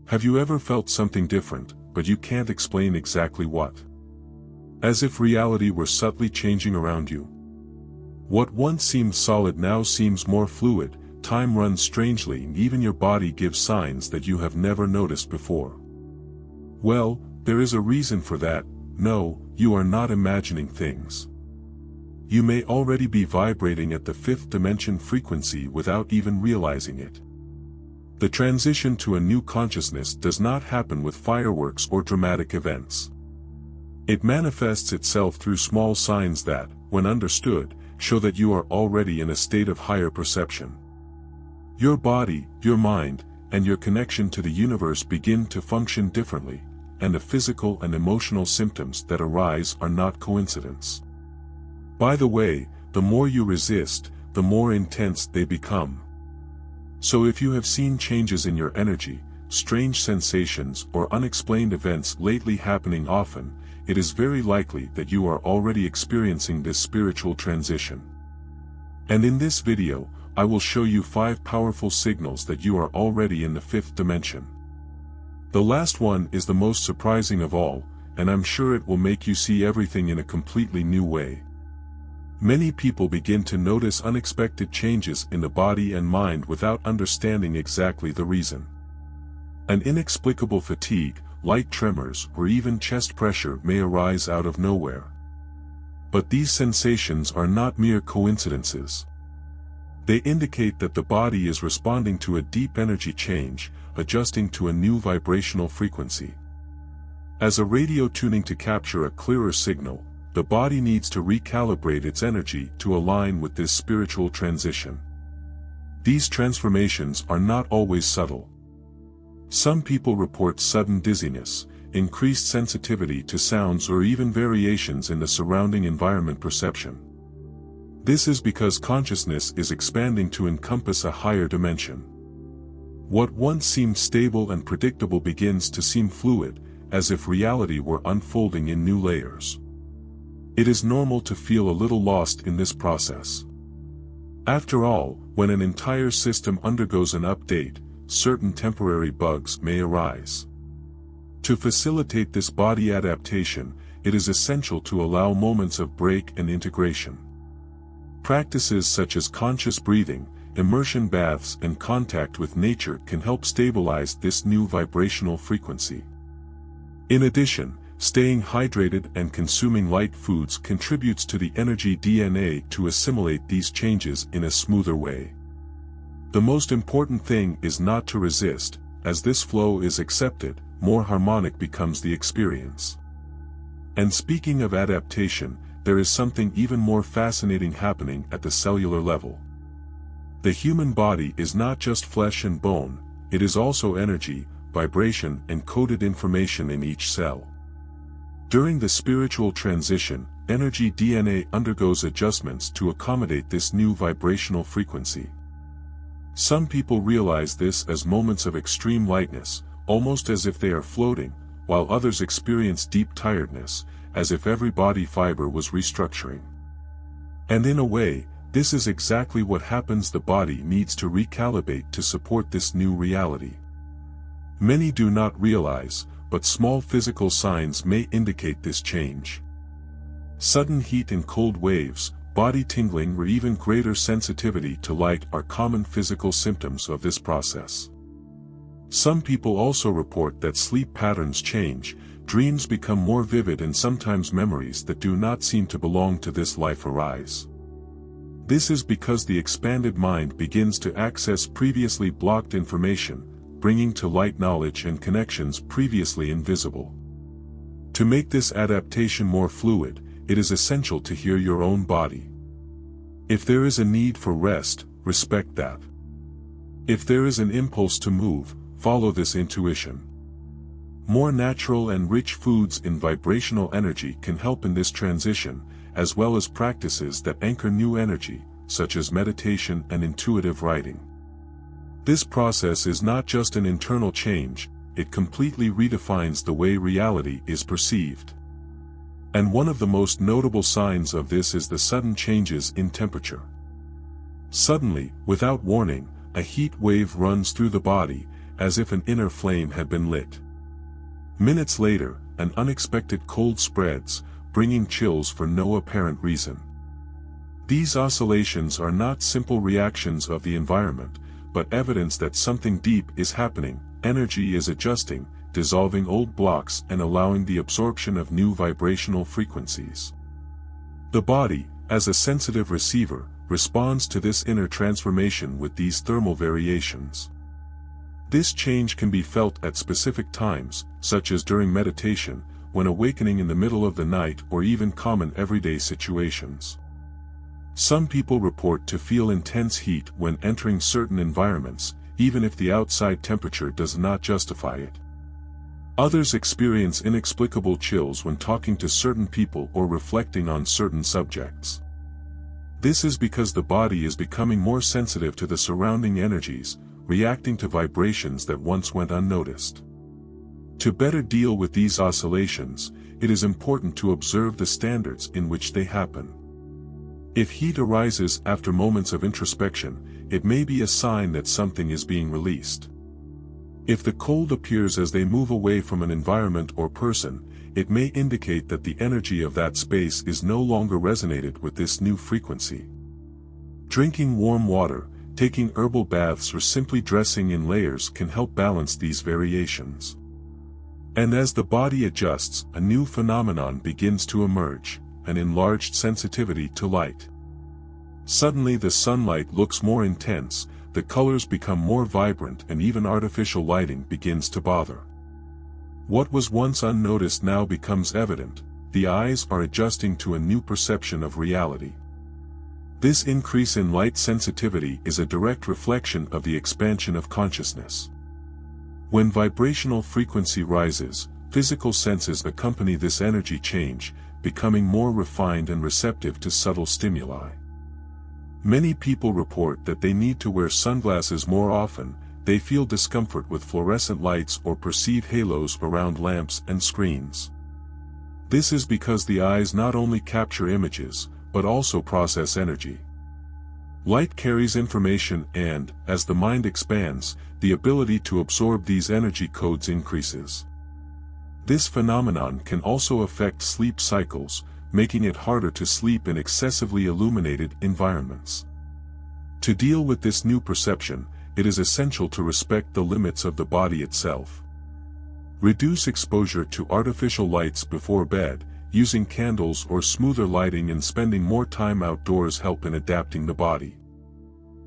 Have you ever felt something different, but you can't explain exactly what? As if reality were subtly changing around you. What once seemed solid now seems more fluid, time runs strangely, and even your body gives signs that you have never noticed before. Well, there is a reason for that. No, you are not imagining things. You may already be vibrating at the fifth dimension frequency without even realizing it. The transition to a new consciousness does not happen with fireworks or dramatic events. It manifests itself through small signs that, when understood, show that you are already in a state of higher perception. Your body, your mind, and your connection to the universe begin to function differently, and the physical and emotional symptoms that arise are not coincidence. By the way, the more you resist, the more intense they become. So if you have seen changes in your energy, strange sensations or unexplained events lately happening often, it is very likely that you are already experiencing this spiritual transition. And in this video, I will show you 5 powerful signals that you are already in the 5th dimension. The last one is the most surprising of all, and I'm sure it will make you see everything in a completely new way. Many people begin to notice unexpected changes in the body and mind without understanding exactly the reason. An inexplicable fatigue, light tremors, or even chest pressure may arise out of nowhere. But these sensations are not mere coincidences. They indicate that the body is responding to a deep energy change, adjusting to a new vibrational frequency. As a radio tuning to capture a clearer signal, the body needs to recalibrate its energy to align with this spiritual transition. These transformations are not always subtle. Some people report sudden dizziness, increased sensitivity to sounds, or even variations in the surrounding environment perception. This is because consciousness is expanding to encompass a higher dimension. What once seemed stable and predictable begins to seem fluid, as if reality were unfolding in new layers. It is normal to feel a little lost in this process. After all, when an entire system undergoes an update, certain temporary bugs may arise. To facilitate this body adaptation, it is essential to allow moments of break and integration. Practices such as conscious breathing, immersion baths, and contact with nature can help stabilize this new vibrational frequency. In addition, staying hydrated and consuming light foods contributes to the energy DNA to assimilate these changes in a smoother way. The most important thing is not to resist. As this flow is accepted, more harmonic becomes the experience. And speaking of adaptation, there is something even more fascinating happening at the cellular level. The human body is not just flesh and bone, it is also energy, vibration, and coded information in each cell. During the spiritual transition, energy DNA undergoes adjustments to accommodate this new vibrational frequency. Some people realize this as moments of extreme lightness, almost as if they are floating, while others experience deep tiredness, as if every body fiber was restructuring. And in a way, this is exactly what happens. The body needs to recalibrate to support this new reality. Many do not realize, but small physical signs may indicate this change. Sudden heat and cold waves, body tingling, or even greater sensitivity to light are common physical symptoms of this process. Some people also report that sleep patterns change, dreams become more vivid, and sometimes memories that do not seem to belong to this life arise. This is because the expanded mind begins to access previously blocked information, bringing to light knowledge and connections previously invisible. To make this adaptation more fluid, it is essential to hear your own body. If there is a need for rest, respect that. If there is an impulse to move, follow this intuition. More natural and rich foods in vibrational energy can help in this transition, as well as practices that anchor new energy, such as meditation and intuitive writing. This process is not just an internal change, it completely redefines the way reality is perceived. And one of the most notable signs of this is the sudden changes in temperature. Suddenly, without warning, a heat wave runs through the body, as if an inner flame had been lit. Minutes later, an unexpected cold spreads, bringing chills for no apparent reason. These oscillations are not simple reactions of the environment, but evidence that something deep is happening. Energy is adjusting, dissolving old blocks and allowing the absorption of new vibrational frequencies. The body, as a sensitive receiver, responds to this inner transformation with these thermal variations. This change can be felt at specific times, such as during meditation, when awakening in the middle of the night, or even common everyday situations. Some people report to feel intense heat when entering certain environments, even if the outside temperature does not justify it. Others experience inexplicable chills when talking to certain people or reflecting on certain subjects. This is because the body is becoming more sensitive to the surrounding energies, reacting to vibrations that once went unnoticed. To better deal with these oscillations, it is important to observe the standards in which they happen. If heat arises after moments of introspection, it may be a sign that something is being released. If the cold appears as they move away from an environment or person, it may indicate that the energy of that space is no longer resonated with this new frequency. Drinking warm water, taking herbal baths or simply dressing in layers can help balance these variations. And as the body adjusts, a new phenomenon begins to emerge, an enlarged sensitivity to light. Suddenly the sunlight looks more intense, the colors become more vibrant, and even artificial lighting begins to bother. What was once unnoticed now becomes evident. The eyes are adjusting to a new perception of reality. This increase in light sensitivity is a direct reflection of the expansion of consciousness. When vibrational frequency rises, physical senses accompany this energy change, becoming more refined and receptive to subtle stimuli. Many people report that they need to wear sunglasses more often. They feel discomfort with fluorescent lights or perceive halos around lamps and screens. This is because the eyes not only capture images, but also process energy. Light carries information and, as the mind expands, the ability to absorb these energy codes increases. This phenomenon can also affect sleep cycles, making it harder to sleep in excessively illuminated environments. To deal with this new perception, it is essential to respect the limits of the body itself. Reduce exposure to artificial lights before bed. Using candles or smoother lighting and spending more time outdoors help in adapting the body.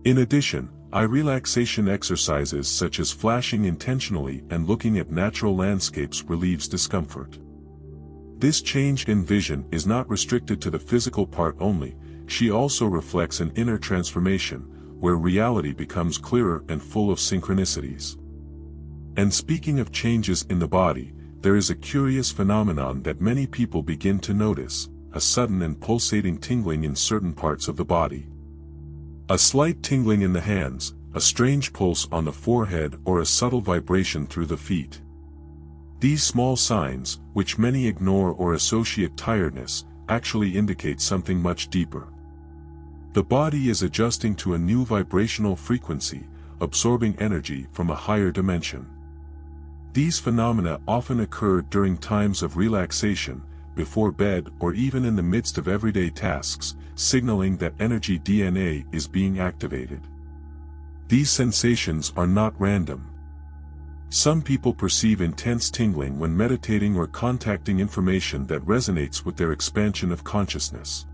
In addition, eye relaxation exercises such as flashing intentionally and looking at natural landscapes relieves discomfort. This change in vision is not restricted to the physical part only. She also reflects an inner transformation, where reality becomes clearer and full of synchronicities. And speaking of changes in the body, there is a curious phenomenon that many people begin to notice, a sudden and pulsating tingling in certain parts of the body. A slight tingling in the hands, a strange pulse on the forehead, or a subtle vibration through the feet. These small signs, which many ignore or associate tiredness, actually indicate something much deeper. The body is adjusting to a new vibrational frequency, absorbing energy from a higher dimension. These phenomena often occur during times of relaxation, before bed, or even in the midst of everyday tasks, signaling that energy DNA is being activated. These sensations are not random. Some people perceive intense tingling when meditating or contacting information that resonates with their expansion of consciousness.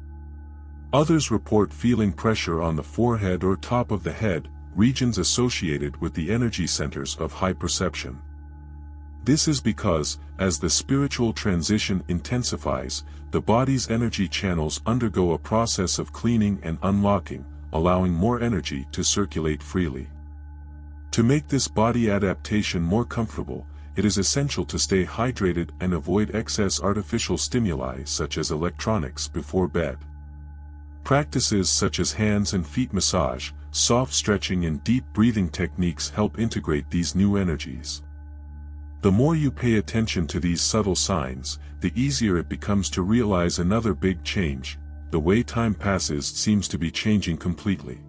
Others report feeling pressure on the forehead or top of the head, regions associated with the energy centers of high perception. This is because, as the spiritual transition intensifies, the body's energy channels undergo a process of cleaning and unlocking, allowing more energy to circulate freely. To make this body adaptation more comfortable, it is essential to stay hydrated and avoid excess artificial stimuli such as electronics before bed. Practices such as hands and feet massage, soft stretching and deep breathing techniques help integrate these new energies. The more you pay attention to these subtle signs, the easier it becomes to realize another big change. The way time passes seems to be changing completely.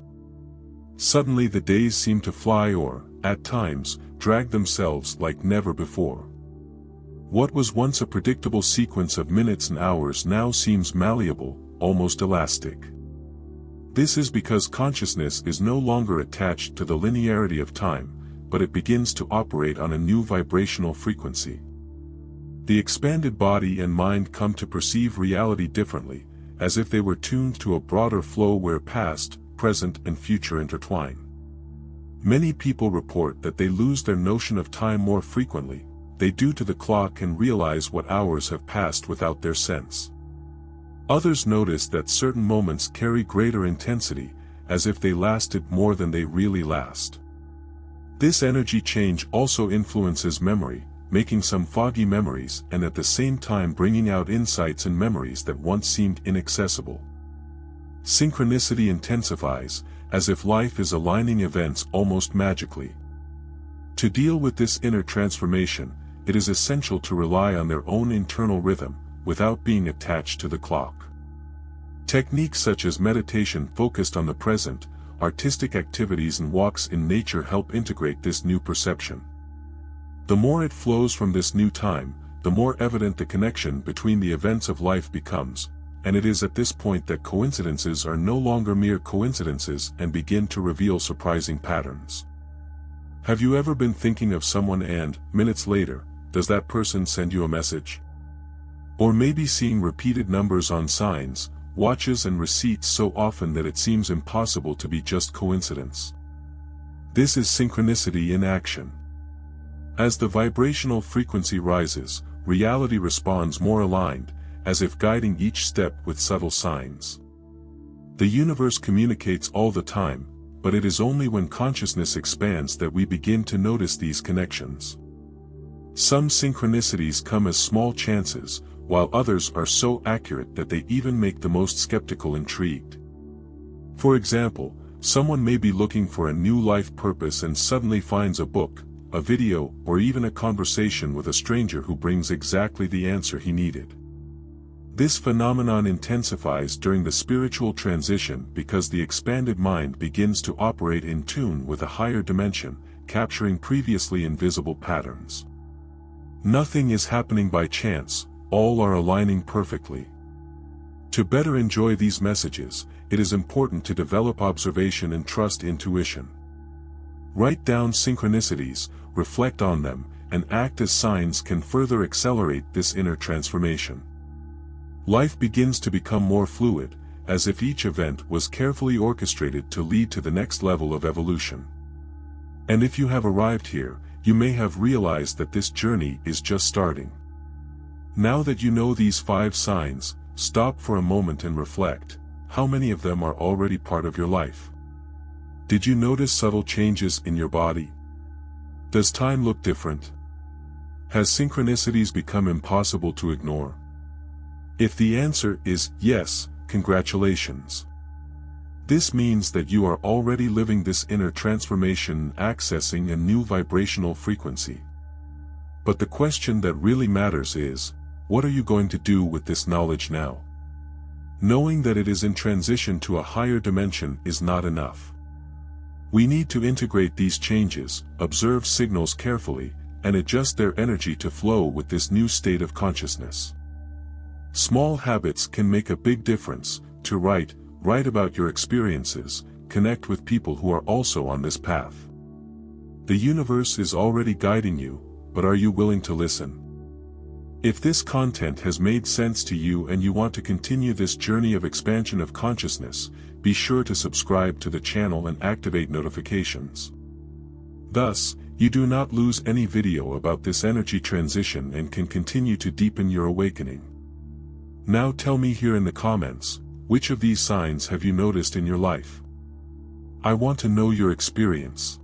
Suddenly the days seem to fly or, at times, drag themselves like never before. What was once a predictable sequence of minutes and hours now seems malleable, almost elastic. This is because consciousness is no longer attached to the linearity of time, but it begins to operate on a new vibrational frequency. The expanded body and mind come to perceive reality differently, as if they were tuned to a broader flow where past, present and future intertwine. Many people report that they lose their notion of time more frequently. They do to the clock and realize what hours have passed without their sense. Others notice that certain moments carry greater intensity, as if they lasted more than they really last. This energy change also influences memory, making some foggy memories and at the same time bringing out insights and memories that once seemed inaccessible. Synchronicity intensifies, as if life is aligning events almost magically. To deal with this inner transformation, it is essential to rely on their own internal rhythm, without being attached to the clock. Techniques such as meditation focused on the present, artistic activities and walks in nature help integrate this new perception. The more it flows from this new time, the more evident the connection between the events of life becomes, and it is at this point that coincidences are no longer mere coincidences and begin to reveal surprising patterns. Have you ever been thinking of someone and, minutes later, does that person send you a message? Or maybe seeing repeated numbers on signs, watches and receipts so often that it seems impossible to be just coincidence. This is synchronicity in action. As the vibrational frequency rises, reality responds more aligned, as if guiding each step with subtle signs. The universe communicates all the time, but it is only when consciousness expands that we begin to notice these connections. Some synchronicities come as small chances, while others are so accurate that they even make the most skeptical intrigued. For example, someone may be looking for a new life purpose and suddenly finds a book, a video, or even a conversation with a stranger who brings exactly the answer he needed. This phenomenon intensifies during the spiritual transition because the expanded mind begins to operate in tune with a higher dimension, capturing previously invisible patterns. Nothing is happening by chance, all are aligning perfectly. To better enjoy these messages, it is important to develop observation and trust intuition. Write down synchronicities, reflect on them, and act as signs can further accelerate this inner transformation. Life begins to become more fluid, as if each event was carefully orchestrated to lead to the next level of evolution. And if you have arrived here, you may have realized that this journey is just starting. Now that you know these 5 signs, stop for a moment and reflect. How many of them are already part of your life? Did you notice subtle changes in your body? Does time look different? Has synchronicities become impossible to ignore? If the answer is yes, congratulations. This means that you are already living this inner transformation and accessing a new vibrational frequency. But the question that really matters is, what are you going to do with this knowledge now? Knowing that it is in transition to a higher dimension is not enough. We need to integrate these changes, observe signals carefully, and adjust their energy to flow with this new state of consciousness. Small habits can make a big difference. To write about your experiences, connect with people who are also on this path. The universe is already guiding you, but are you willing to listen? If this content has made sense to you and you want to continue this journey of expansion of consciousness, be sure to subscribe to the channel and activate notifications. Thus, you do not lose any video about this energy transition and can continue to deepen your awakening. Now tell me here in the comments, which of these signs have you noticed in your life? I want to know your experience.